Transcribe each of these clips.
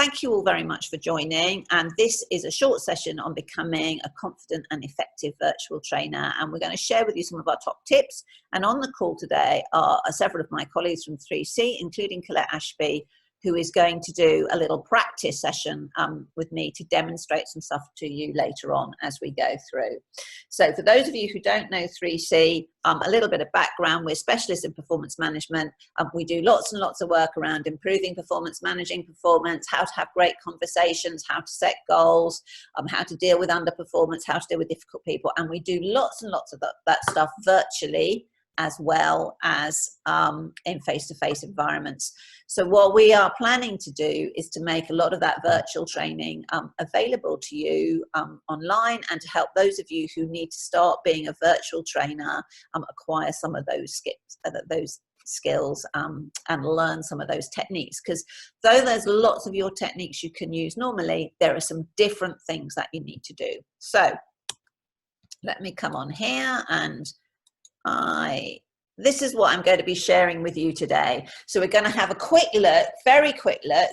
thank you all very much for joining. And this is a short session on becoming a confident and effective virtual trainer. And we're going to share with you some of our top tips. And on the call today are several of my colleagues from 3C, including Colette Ashby, who is going to do a little practice session with me to demonstrate some stuff to you later on as we go through. So for those of you who don't know 3C, a little bit of background: we're specialists in performance management. We do lots and lots of work around improving performance, managing performance, how to have great conversations, how to set goals, how to deal with underperformance, how to deal with difficult people. And we do lots and lots of that stuff virtually, as well as in face-to-face environments. So what we are planning to do is to make a lot of that virtual training available to you online, and to help those of you who need to start being a virtual trainer acquire some of those skills and learn some of those techniques. Because though there's lots of your techniques you can use normally, there are some different things that you need to do. So let me come on here, and this is what I'm going to be sharing with you today. So we're going to have a quick look, very quick look,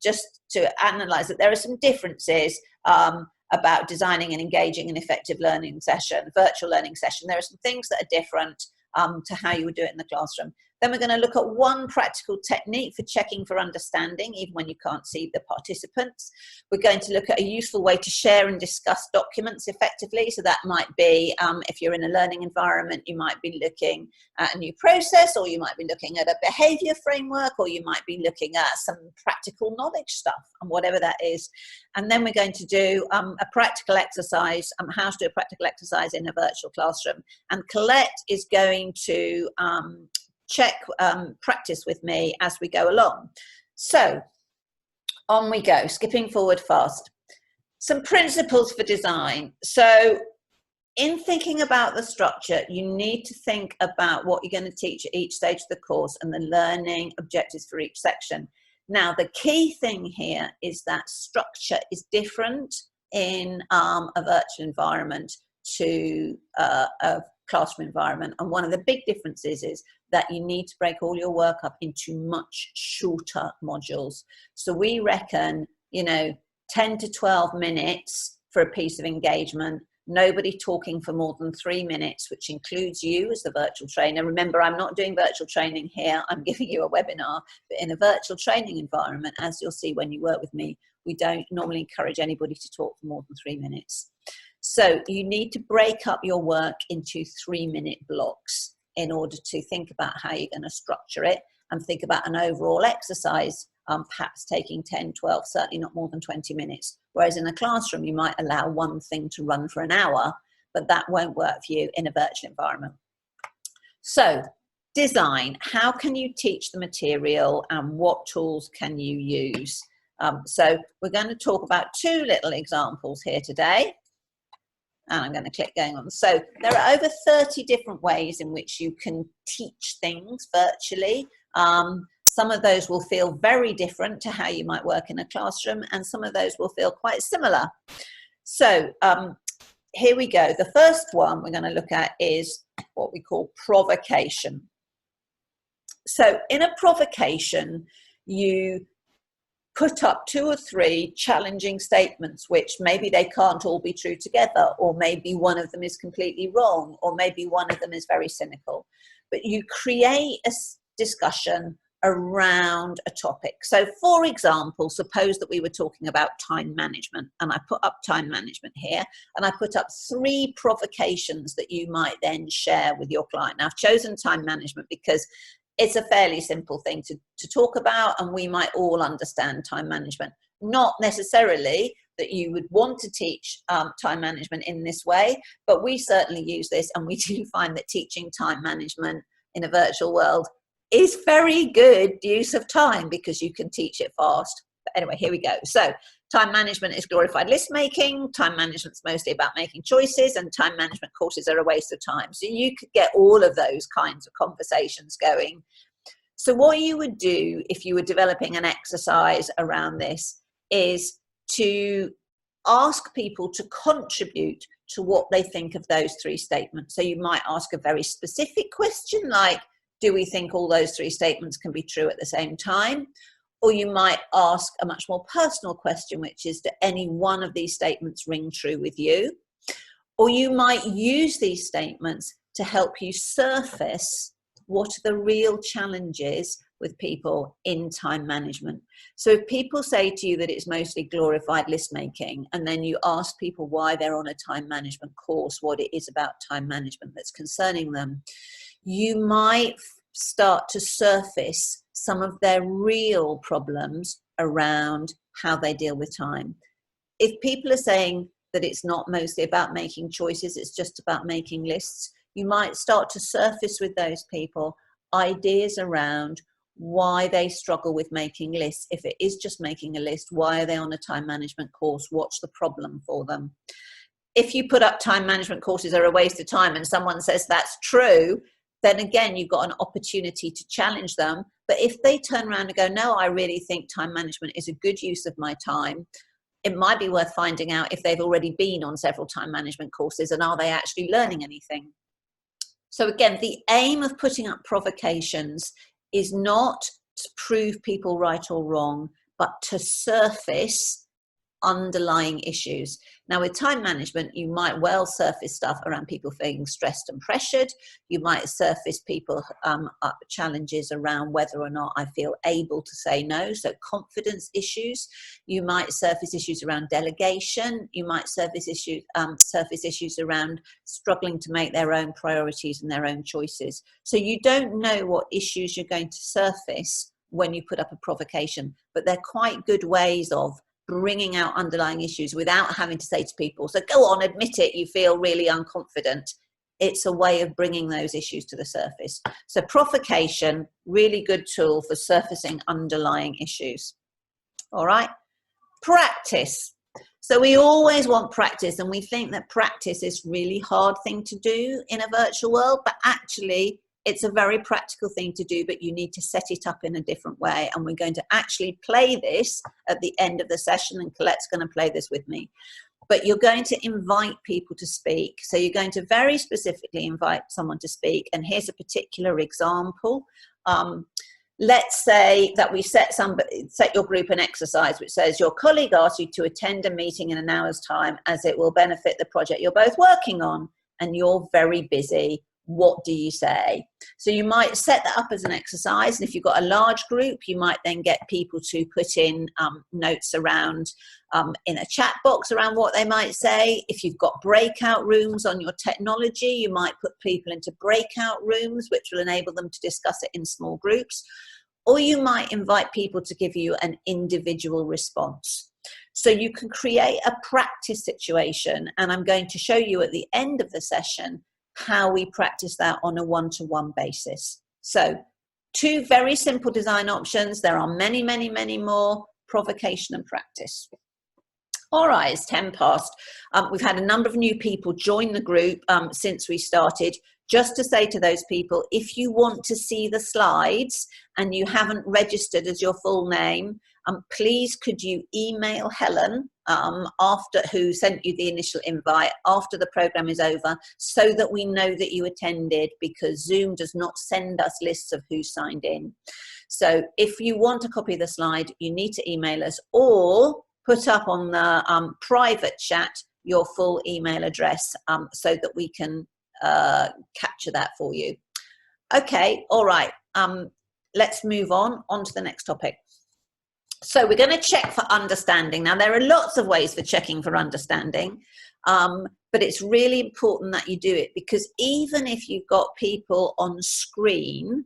just to analyze that there are some differences about designing and engaging an effective learning session, virtual learning session. There are some things that are different to how you would do it in the classroom. Then we're going to look at one practical technique for checking for understanding, even when you can't see the participants. We're going to look at a useful way to share and discuss documents effectively. So that might be, if you're in a learning environment, you might be looking at a new process, or you might be looking at a behavior framework, or you might be looking at some practical knowledge stuff, and whatever that is. And then we're going to do a practical exercise, how to do a practical exercise in a virtual classroom. And Colette is going to practice with me as we go along. So on we go, skipping forward fast. Some principles for design. So in thinking about the structure, you need to think about what you're going to teach at each stage of the course and the learning objectives for each section. Now, the key thing here is that structure is different in a virtual environment to a classroom environment. And one of the big differences is that you need to break all your work up into much shorter modules. So we reckon, 10 to 12 minutes for a piece of engagement, nobody talking for more than 3 minutes, which includes you as the virtual trainer. Remember, I'm not doing virtual training here. I'm giving you a webinar. But in a virtual training environment, as you'll see when you work with me, we don't normally encourage anybody to talk for more than 3 minutes. So you need to break up your work into 3-minute blocks in order to think about how you're going to structure it, and think about an overall exercise, perhaps taking 10, 12, certainly not more than 20 minutes. Whereas in a classroom, you might allow one thing to run for an hour, but that won't work for you in a virtual environment. So design, how can you teach the material, and what tools can you use? So we're going to talk about 2 little examples here today. And I'm going to click going on. So there are over 30 different ways in which you can teach things virtually. Some of those will feel very different to how you might work in a classroom, and some of those will feel quite similar. So here we go. The first one we're going to look at is what we call provocation. So in a provocation, you put up 2 or 3 challenging statements, which maybe they can't all be true together, or maybe one of them is completely wrong, or maybe one of them is very cynical. But you create a discussion around a topic. So for example, suppose that we were talking about time management, and I put up time management here, and I put up 3 provocations that you might then share with your client. Now, I've chosen time management because it's a fairly simple thing to talk about, and we might all understand time management. Not necessarily that you would want to teach time management in this way, but we certainly use this, and we do find that teaching time management in a virtual world is very good use of time, because you can teach it fast. But anyway, here we go. So time management is glorified list making. Time management's mostly about making choices, and time management courses are a waste of time. So you could get all of those kinds of conversations going. So what you would do if you were developing an exercise around this is to ask people to contribute to what they think of those 3 statements. So you might ask a very specific question like, do we think all those 3 statements can be true at the same time? Or you might ask a much more personal question, which is, do any one of these statements ring true with you? Or you might use these statements to help you surface what are the real challenges with people in time management. So if people say to you that it's mostly glorified list making, and then you ask people why they're on a time management course, what it is about time management that's concerning them, you might start to surface some of their real problems around how they deal with time. If people are saying that it's not mostly about making choices, it's just about making lists, you might start to surface with those people ideas around why they struggle with making lists. If it is just making a list, why are they on a time management course? What's the problem for them? If you put up time management courses are a waste of time and someone says that's true, then again, you've got an opportunity to challenge them. But if they turn around and go, no, I really think time management is a good use of my time, it might be worth finding out if they've already been on several time management courses and are they actually learning anything. So again, the aim of putting up provocations is not to prove people right or wrong, but to surface underlying issues. Now with time management, you might well surface stuff around people feeling stressed and pressured. You might surface people challenges around whether or not I feel able to say no, so confidence issues. You might surface issues around delegation. You might surface issues around struggling to make their own priorities and their own choices. So you don't know what issues you're going to surface when you put up a provocation, but they're quite good ways of bringing out underlying issues without having to say to people, so go on, admit it, you feel really unconfident. It's a way of bringing those issues to the surface. So provocation, really good tool for surfacing underlying issues. All right, practice. So we always want practice, and we think that practice is a really hard thing to do in a virtual world, but actually it's a very practical thing to do, but you need to set it up in a different way. And we're going to actually play this at the end of the session, and Colette's going to play this with me. But you're going to invite people to speak. So you're going to very specifically invite someone to speak. And here's a particular example. Let's say that we set your group an exercise which says your colleague asks you to attend a meeting in an hour's time as it will benefit the project you're both working on, and you're very busy. What do you say? So you might set that up as an exercise, and if you've got a large group, you might then get people to put in notes around in a chat box around what they might say. If you've got breakout rooms on your technology, you might put people into breakout rooms, which will enable them to discuss it in small groups. Or you might invite people to give you an individual response. So you can create a practice situation, and I'm going to show you at the end of the session how we practice that on a one-to-one basis. So 2 very simple design options. There are many, many, many more: provocation and practice. All right, it's 10 past. We've had a number of new people join the group since we started. Just to say to those people, if you want to see the slides and you haven't registered as your full name, please could you email Helen who sent you the initial invite after the program is over, so that we know that you attended, because Zoom does not send us lists of who signed in. So if you want a copy of the slide, you need to email us, or put up on the private chat your full email address so that we can capture that for you. Okay, all right, let's move on to the next topic. So we're going to check for understanding. Now, there are lots of ways for checking for understanding, but it's really important that you do it, because even if you've got people on screen,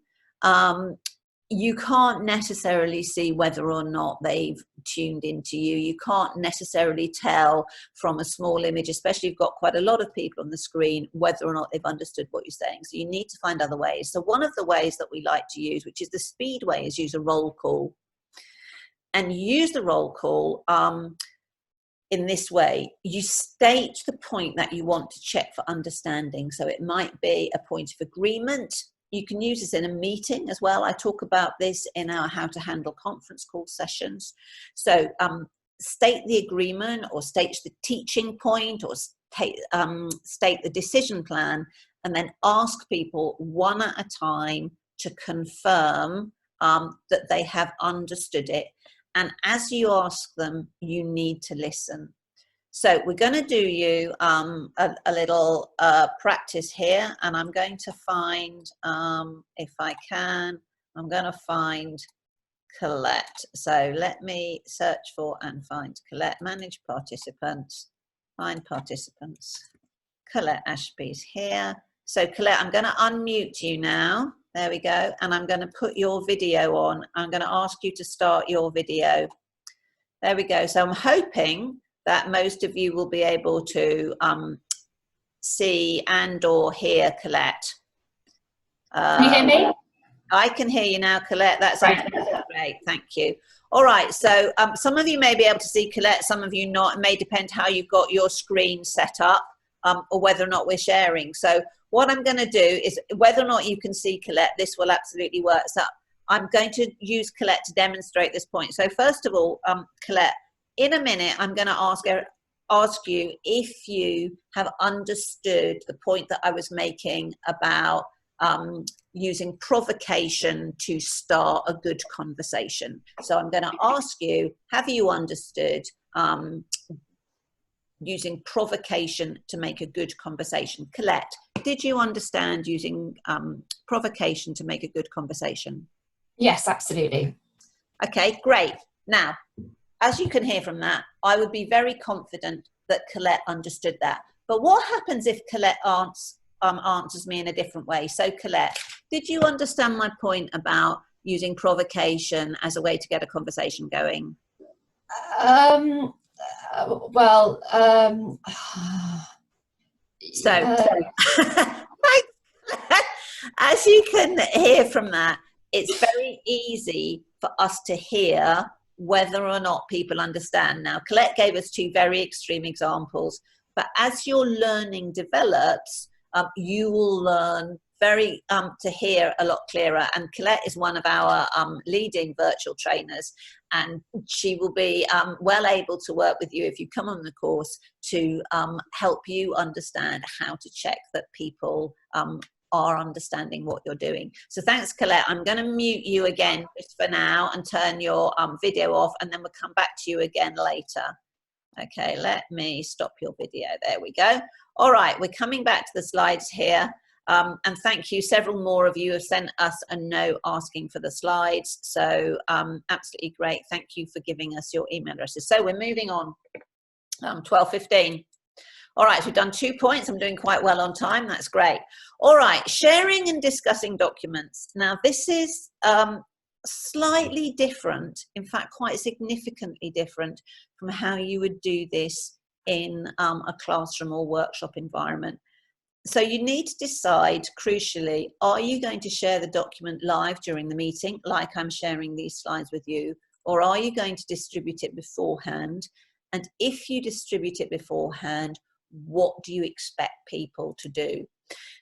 you can't necessarily see whether or not they've tuned into you. You can't necessarily tell from a small image, especially if you've got quite a lot of people on the screen, whether or not they've understood what you're saying. So you need to find other ways. So one of the ways that we like to use, which is the speed way, is use a roll call. And use the roll call in this way. You state the point that you want to check for understanding. So it might be a point of agreement. You can use this in a meeting as well. I talk about this in our how to handle conference call sessions. So state the agreement, or state the teaching point, or state the decision plan, and then ask people one at a time to confirm that they have understood it. And as you ask them, you need to listen. So we're going to do you a little practice here, and I'm going to find, if I can, I'm going to find Colette. So let me search for and find Colette. Manage participants, find participants. Colette Ashby's here. So Colette, I'm going to unmute you now. There we go. And I'm going to put your video on. I'm going to ask you to start your video. There we go. So I'm hoping that most of you will be able to see and or hear Colette. Can you hear me? I can hear you now, Colette. That's great. Thank you. All right. So some of you may be able to see Colette, some of you not. It may depend how you've got your screen set up or whether or not we're sharing. So what I'm going to do is, whether or not you can see Colette, this will absolutely work. So I'm going to use Colette to demonstrate this point. So first of all, Colette, in a minute, I'm going to ask you if you have understood the point that I was making about using provocation to start a good conversation. So I'm going to ask you, have you understood using provocation to make a good conversation? Colette, did you understand using provocation to make a good conversation? Yes, absolutely. Okay, great. Now, as you can hear from that, I would be very confident that Colette understood that. But what happens if Colette answers me in a different way? So Colette, did you understand my point about using provocation as a way to get a conversation going? As you can hear from that, it's very easy for us to hear whether or not people understand. Now, Colette gave us two very extreme examples, but as your learning develops, you will learn to hear a lot clearer. And Colette is one of our leading virtual trainers, and she will be well able to work with you if you come on the course to help you understand how to check that people are understanding what you're doing. So thanks, Colette. I'm going to mute you again just for now and turn your video off, and then we'll come back to you again later. Okay, let me stop your video. There we go. All right, we're coming back to the slides here. And thank you. Several more of you have sent us a note asking for the slides. So absolutely great. Thank you for giving us your email addresses. So we're moving on. 12:15. All right, so we've done 2 points. I'm doing quite well on time. That's great. All right, sharing and discussing documents. Now, this is slightly different, in fact, quite significantly different from how you would do this in a classroom or workshop environment. So you need to decide, crucially, are you going to share the document live during the meeting, like I'm sharing these slides with you, or are you going to distribute it beforehand? And if you distribute it beforehand, what do you expect people to do?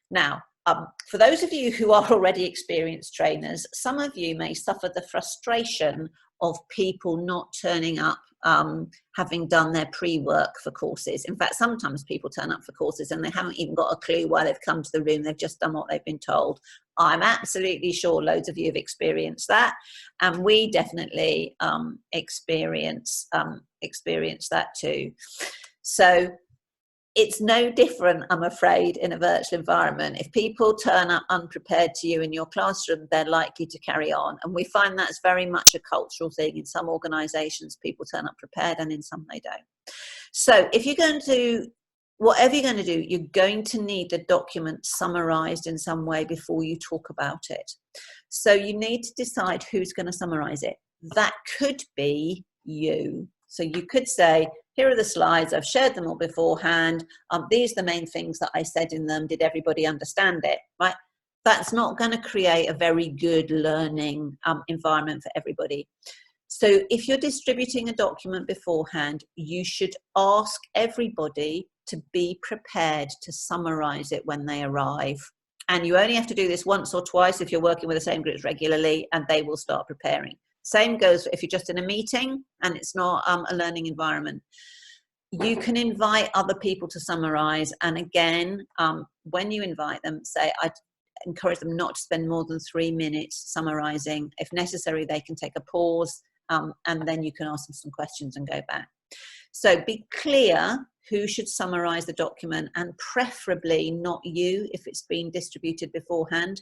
Now, for those of you who are already experienced trainers, some of you may suffer the frustration of people not turning up, having done their pre-work for courses. In fact, sometimes people turn up for courses and they haven't even got a clue why they've come to the room. They've just done what they've been told. I'm absolutely sure loads of you have experienced that, and we definitely experience that too. So it's no different, I'm afraid, in a virtual environment. If people turn up unprepared to you in your classroom, they're likely to carry on. And we find that's very much a cultural thing. In some organizations, people turn up prepared, and in some they don't. So if you're going to, whatever you're going to do, you're going to need the document summarized in some way before you talk about it. So you need to decide who's going to summarize it. That could be you. So you could say, here are the slides, I've shared them all beforehand. These are the main things that I said in them. Did everybody understand it? Right? That's not going to create a very good learning environment for everybody. So if you're distributing a document beforehand, you should ask everybody to be prepared to summarize it when they arrive. And you only have to do this once or twice if you're working with the same groups regularly, and they will start preparing. Same goes if you're just in a meeting and it's not a learning environment. You can invite other people to summarize. And again, when you invite them, say, encourage them not to spend more than 3 minutes summarising. If necessary, they can take a pause, and then you can ask them some questions and go back. So be clear who should summarise the document, and preferably not you if it's been distributed beforehand.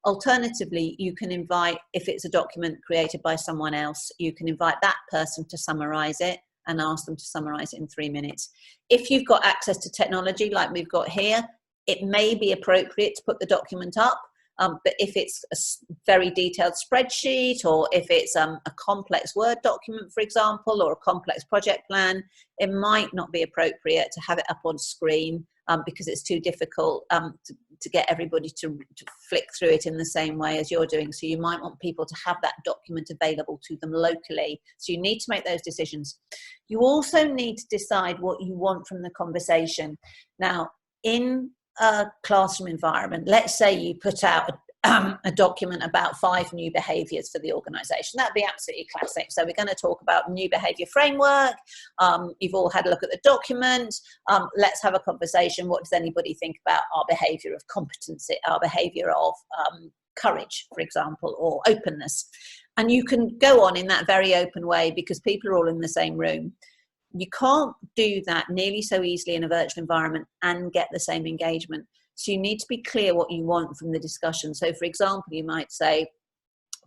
Alternatively, you can invite, if it's a document created by someone else, you can invite that person to summarise it and ask them to summarise it in 3 minutes. If you've got access to technology like we've got here, it may be appropriate to put the document up, but if it's a very detailed spreadsheet, or if it's a complex Word document, for example, or a complex project plan, it might not be appropriate to have it up on screen, because it's too difficult to get everybody to flick through it in the same way as you're doing. So you might want people to have that document available to them locally. So you need to make those decisions. You also need to decide what you want from the conversation. Now, in a classroom environment, let's say you put out a document about 5 new behaviours for the organisation. That'd be absolutely classic. So we're going to talk about new behaviour framework. You've all had a look at the document. Let's have a conversation. What does anybody think about our behaviour of competency, our behaviour of courage, for example, or openness? And you can go on in that very open way, because people are all in the same room. You can't do that nearly so easily in a virtual environment and get the same engagement. So you need to be clear what you want from the discussion. So, for example, you might say,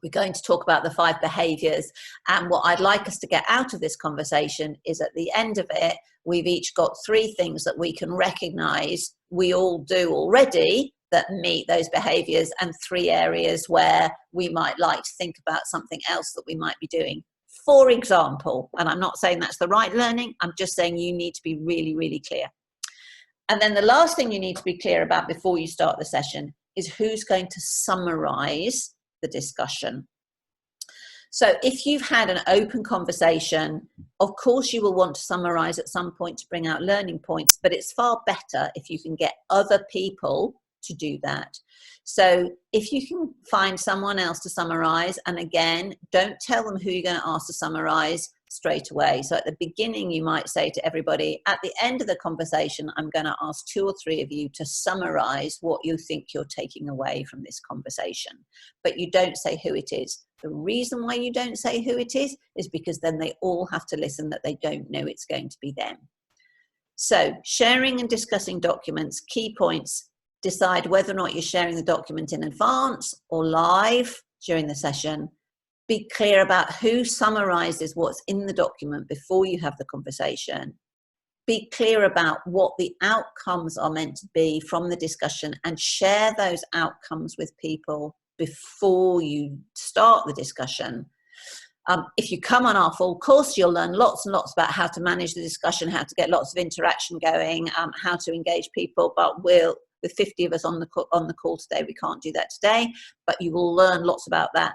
we're going to talk about the 5 behaviours, and what I'd like us to get out of this conversation is, at the end of it, we've each got 3 things that we can recognise we all do already that meet those behaviours, and 3 areas where we might like to think about something else that we might be doing. For example, and I'm not saying that's the right learning, I'm just saying you need to be really, really clear. And then the last thing you need to be clear about before you start the session is who's going to summarise the discussion. So if you've had an open conversation, of course you will want to summarise at some point to bring out learning points, but it's far better if you can get other people to do that. So if you can find someone else to summarise, and again, don't tell them who you're going to ask to summarise straight away. So at the beginning, you might say to everybody, at the end of the conversation, I'm going to ask 2 or 3 of you to summarise what you think you're taking away from this conversation. But you don't say who it is. The reason why you don't say who it is because then they all have to listen that they don't know it's going to be them. So sharing and discussing documents, key points. Decide whether or not you're sharing the document in advance or live during the session. Be clear about who summarises what's in the document before you have the conversation. Be clear about what the outcomes are meant to be from the discussion, and share those outcomes with people before you start the discussion. If you come on our full course, you'll learn lots and lots about how to manage the discussion, how to get lots of interaction going, how to engage people, but with 50 of us on the call today, we can't do that today, but you will learn lots about that.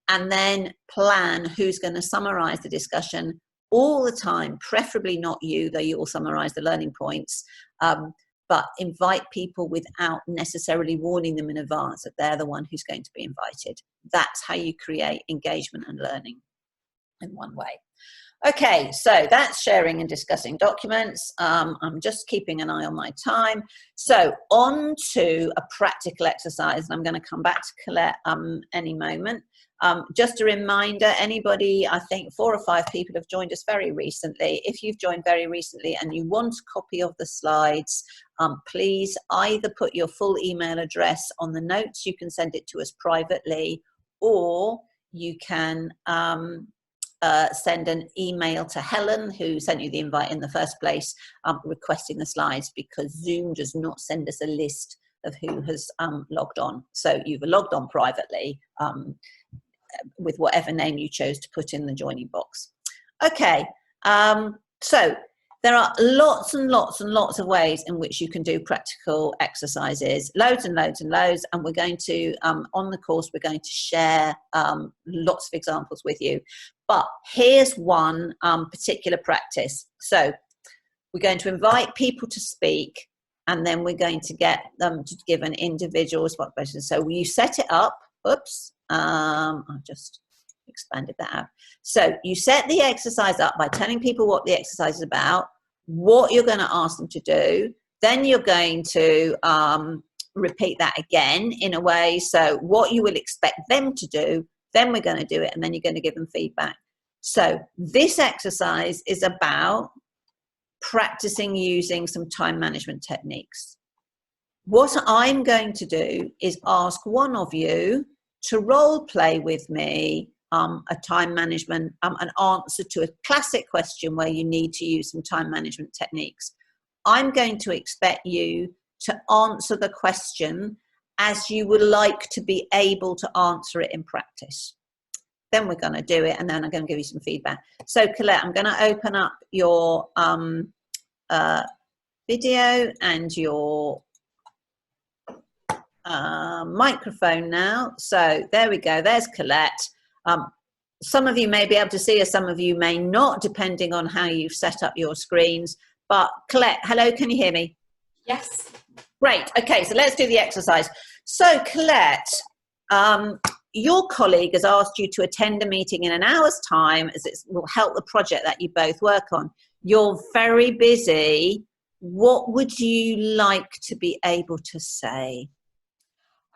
And then plan who's going to summarise the discussion all the time, preferably not you, though you will summarise the learning points, but invite people without necessarily warning them in advance that they're the one who's going to be invited. That's how you create engagement and learning in one way. Okay, so that's sharing and discussing documents. I'm just keeping an eye on my time. So on to a practical exercise, and I'm going to come back to Colette any moment. Just a reminder, anybody, I think 4 or 5 people have joined us very recently. If you've joined very recently and you want a copy of the slides, please either put your full email address on the notes, you can send it to us privately, or you can send an email to Helen, who sent you the invite in the first place, requesting the slides, because Zoom does not send us a list of who has logged on. So you've logged on privately with whatever name you chose to put in the joining box. Okay, so there are lots and lots and lots of ways in which you can do practical exercises, loads and loads and loads, and we're going to, on the course, we're going to share lots of examples with you. But here's one particular practice. So we're going to invite people to speak, and then we're going to get them to give an individual spot question. So you set it up. Oops, I've just expanded that out. So you set the exercise up by telling people what the exercise is about, what you're going to ask them to do. Then you're going to repeat that again in a way. So what you will expect them to do, then we're going to do it, and then you're going to give them feedback. So this exercise is about practicing using some time management techniques. What I'm going to do is ask one of you to role play with me a time management, an answer to a classic question where you need to use some time management techniques. I'm going to expect you to answer the question as you would like to be able to answer it in practice. Then we're going to do it, and then I'm going to give you some feedback. So Colette, I'm going to open up your video and your microphone now. So there we go. There's Colette. Some of you may be able to see her, some of you may not, depending on how you've set up your screens. But Colette, hello, can you hear me? Yes. Great. Okay, so let's do the exercise. So Colette, your colleague has asked you to attend a meeting in an hour's time, as it will help the project that you both work on. You're very busy. What would you like to be able to say?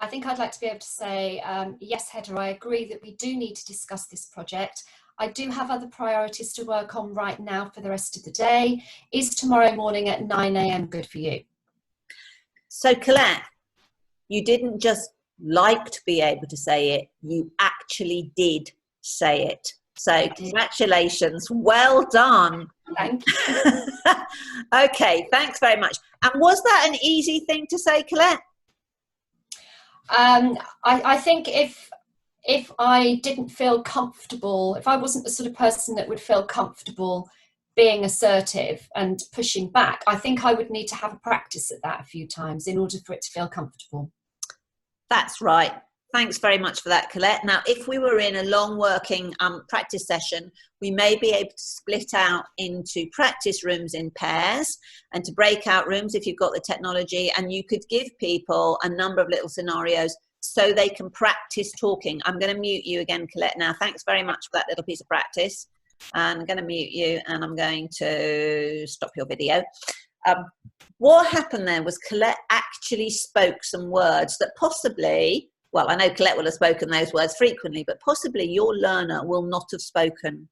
I think I'd like to be able to say, yes, Heather, I agree that we do need to discuss this project. I do have other priorities to work on right now for the rest of the day. Is tomorrow morning at 9 a.m. good for you? So Colette, you didn't just like to be able to say it, you actually did say it. So congratulations, well done. Thank you. Okay, thanks very much. And was that an easy thing to say, Colette? I think if I didn't feel comfortable, if I wasn't the sort of person that would feel comfortable being assertive and pushing back, I think I would need to have a practice at that a few times in order for it to feel comfortable. That's right. Thanks very much for that, Colette. Now, if we were in a long working practice session, we may be able to split out into practice rooms in pairs and to breakout rooms if you've got the technology, and you could give people a number of little scenarios so they can practice talking. I'm going to mute you again, Colette, now. Thanks very much for that little piece of practice. I'm going to mute you, and I'm going to stop your video. What happened there was Colette actually spoke some words that possibly, well, I know Colette will have spoken those words frequently, but possibly your learner will not have spoken.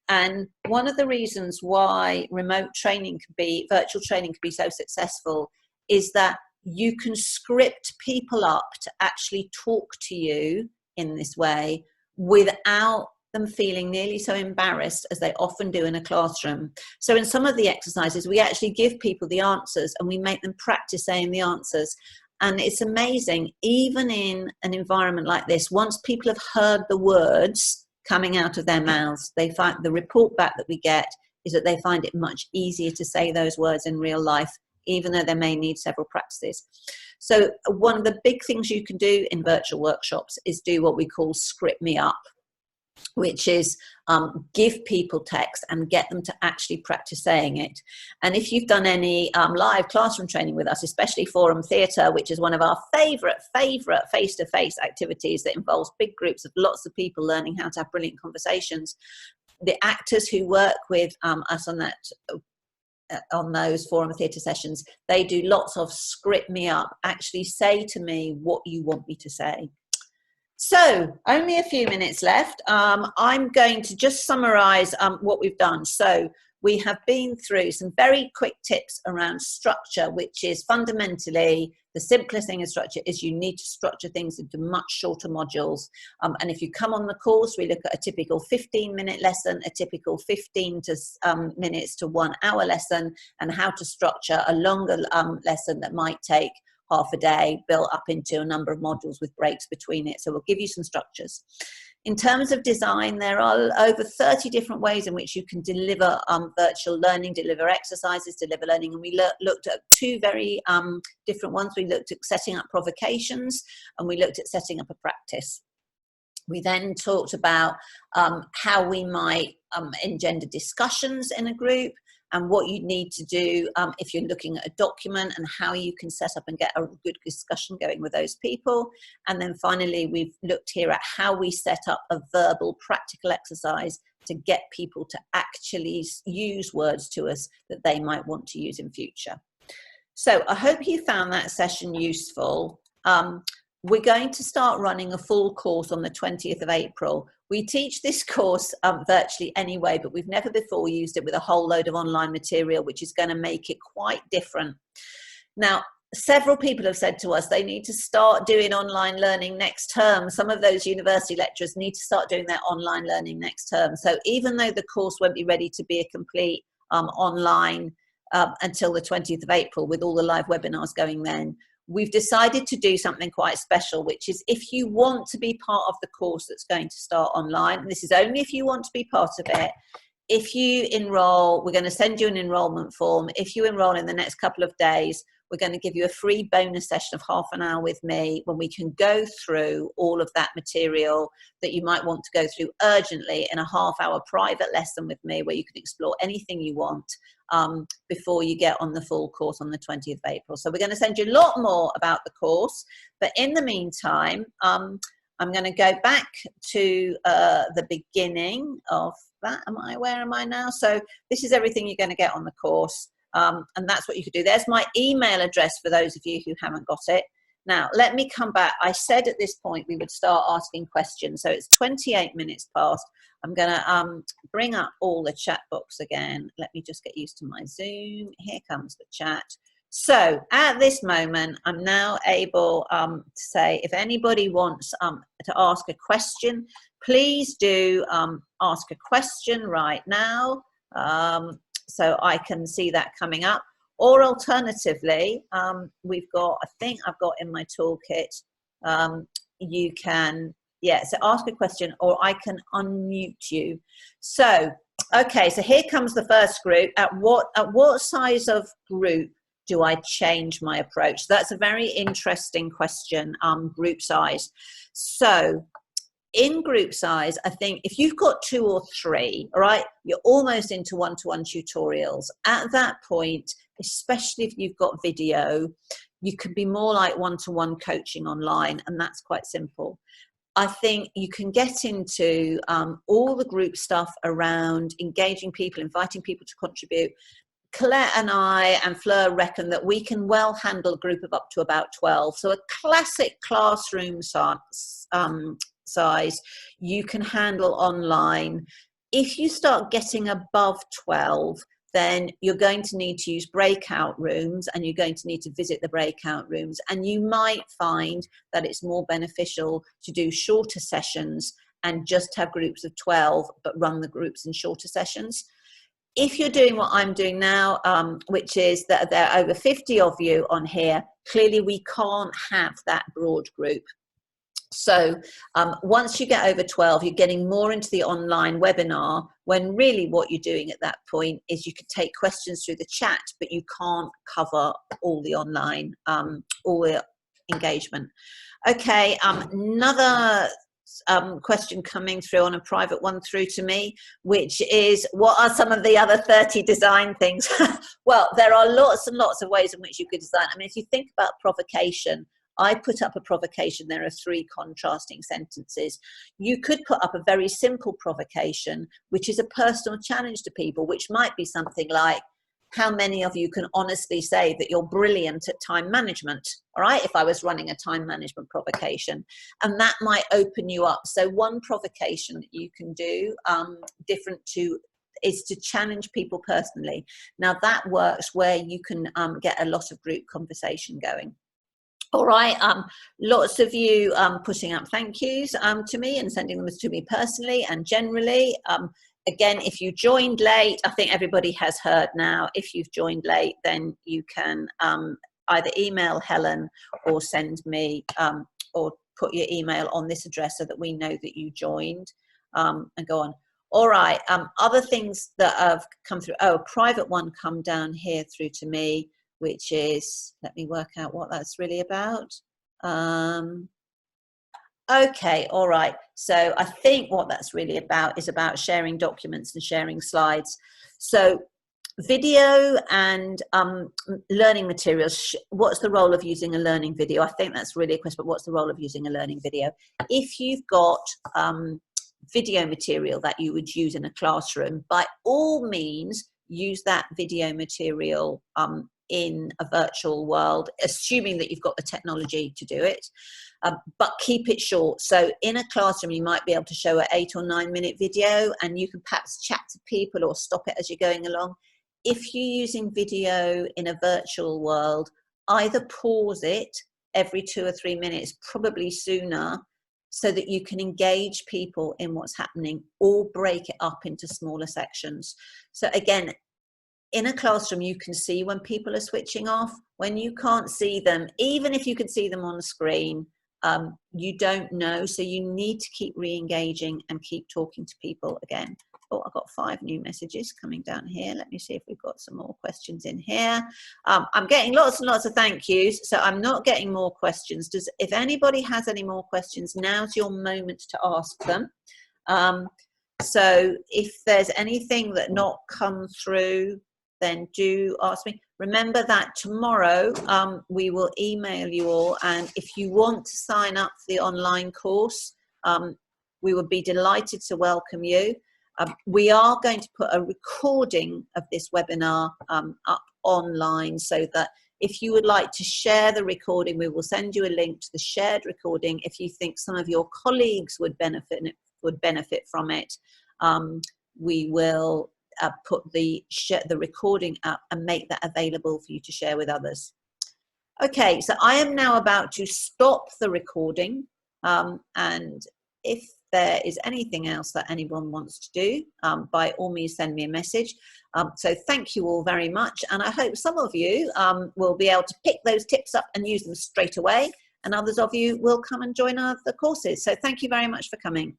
And one of the reasons why remote training can be, virtual training can be so successful is that you can script people up to actually talk to you in this way without them feeling nearly so embarrassed as they often do in a classroom. So in some of the exercises, we actually give people the answers and we make them practice saying the answers. And it's amazing, even in an environment like this, once people have heard the words coming out of their mouths, they find the report back that we get is that they find it much easier to say those words in real life, even though they may need several practices. So one of the big things you can do in virtual workshops is do what we call script me up, which is give people text and get them to actually practice saying it. And if you've done any live classroom training with us, especially Forum Theatre, which is one of our favourite face-to-face activities that involves big groups of lots of people learning how to have brilliant conversations, the actors who work with us on that, on those Forum Theatre sessions, they do lots of script me up, actually say to me what you want me to say. So only a few minutes left. I'm going to just summarize what we've done. So we have been through some very quick tips around structure, which is fundamentally the simplest thing in structure is you need to structure things into much shorter modules. And if you come on the course, we look at a typical 15-minute lesson, a typical 15 minutes to 1 hour lesson, and how to structure a longer lesson that might take half a day, built up into a number of modules with breaks between it. So we'll give you some structures. In terms of design, there are over 30 different ways in which you can deliver virtual learning, deliver exercises, deliver learning. And we looked at two very different ones. We looked at setting up provocations and we looked at setting up a practice. We then talked about how we might engender discussions in a group, and what you need to do if you're looking at a document, and how you can set up and get a good discussion going with those people. And then finally, we've looked here at how we set up a verbal practical exercise to get people to actually use words to us that they might want to use in future. So I hope you found that session useful. We're going to start running a full course on the 20th of April. We teach this course virtually anyway, but we've never before used it with a whole load of online material, which is going to make it quite different. Now, several people have said to us they need to start doing online learning next term. Some of those university lecturers need to start doing their online learning next term. So even though the course won't be ready to be a complete online until the 20th of April with all the live webinars going then, we've decided to do something quite special, which is if you want to be part of the course that's going to start online, and this is only if you want to be part of it, if you enroll, we're going to send you an enrollment form. If you enroll in the next couple of days, we're going to give you a free bonus session of half an hour with me when we can go through all of that material that you might want to go through urgently in a half-hour private lesson with me where you can explore anything you want before you get on the full course on the 20th of April. So we're going to send you a lot more about the course. But in the meantime, I'm going to go back to the beginning of that. Where am I now? So this is everything you're going to get on the course. And that's what you could do. There's my email address for those of you who haven't got it. Now, let me come back. I said at this point we would start asking questions. So it's 28 minutes past. I'm going to bring up all the chat box again. Let me just get used to my Zoom. Here comes the chat. So at this moment, I'm now able to say if anybody wants to ask a question, please do ask a question right now. So I can see that coming up. Or alternatively, we've got, I think I've got in my toolkit, you can, so ask a question or I can unmute you. So, okay, so here comes the first group. At what size of group do I change my approach? That's a very interesting question, group size. So, in group size, I think if you've got 2 or 3, all right, you're almost into one-to-one tutorials. At that point, especially if you've got video, you can be more like one-to-one coaching online, and that's quite simple. I think you can get into all the group stuff around engaging people, inviting people to contribute. Colette and I and Fleur reckon that we can well handle a group of up to about 12. So a classic classroom size you can handle online. If you start getting above 12, then you're going to need to use breakout rooms and you're going to need to visit the breakout rooms, and you might find that it's more beneficial to do shorter sessions and just have groups of 12 but run the groups in shorter sessions. If you're doing what I'm doing now, which is that there are over 50 of you on here, clearly we can't have that broad group. So once you get over 12, you're getting more into the online webinar, when really what you're doing at that point is you could take questions through the chat, but you can't cover all the online, all the engagement. Okay, another question coming through on a private one through to me, which is, what are some of the other 30 design things? Well, there are lots and lots of ways in which you could design. I mean, if you think about provocation, I put up a provocation. There are 3 contrasting sentences. You could put up a very simple provocation, which is a personal challenge to people, which might be something like, how many of you can honestly say that you're brilliant at time management? All right, if I was running a time management provocation, and that might open you up. So one provocation that you can do different to is to challenge people personally. Now that works where you can get a lot of group conversation going. All right, lots of you putting up thank yous to me and sending them to me personally and generally. Again, if you joined late, I think everybody has heard now. If you've joined late, then you can either email Helen or send me or put your email on this address so that we know that you joined, and go on. All right, other things that have come through. Oh, a private one come down here through to me, which is, let me work out what that's really about. Okay, all right. So I think what that's really about is about sharing documents and sharing slides. So video and learning materials, what's the role of using a learning video? I think that's really a question, but what's the role of using a learning video? If you've got video material that you would use in a classroom, by all means, use that video material in a virtual world, assuming that you've got the technology to do it, but keep it short. So in a classroom, you might be able to show an 8 or 9 minute video, and you can perhaps chat to people or stop it as you're going along. If you're using video in a virtual world, either pause it every 2 or 3 minutes, probably sooner, so that you can engage people in what's happening, or break it up into smaller sections. So again, in a classroom, you can see when people are switching off. When you can't see them, even if you can see them on the screen, you don't know. So you need to keep re-engaging and keep talking to people again. Oh, I've got 5 new messages coming down here. Let me see if we've got some more questions in here. I'm getting lots and lots of thank yous, so I'm not getting more questions. If anybody has any more questions, now's your moment to ask them. So if there's anything that not come through, then do ask me. Remember that tomorrow we will email you all, and if you want to sign up for the online course, we would be delighted to welcome you. We are going to put a recording of this webinar up online, so that if you would like to share the recording, we will send you a link to the shared recording. If you think some of your colleagues would benefit from it, we will put the recording up and make that available for you to share with others. Okay, so I am now about to stop the recording, and if there is anything else that anyone wants to do, by all means send me a message. So thank you all very much, and I hope some of you will be able to pick those tips up and use them straight away, and others of you will come and join the courses. So thank you very much for coming.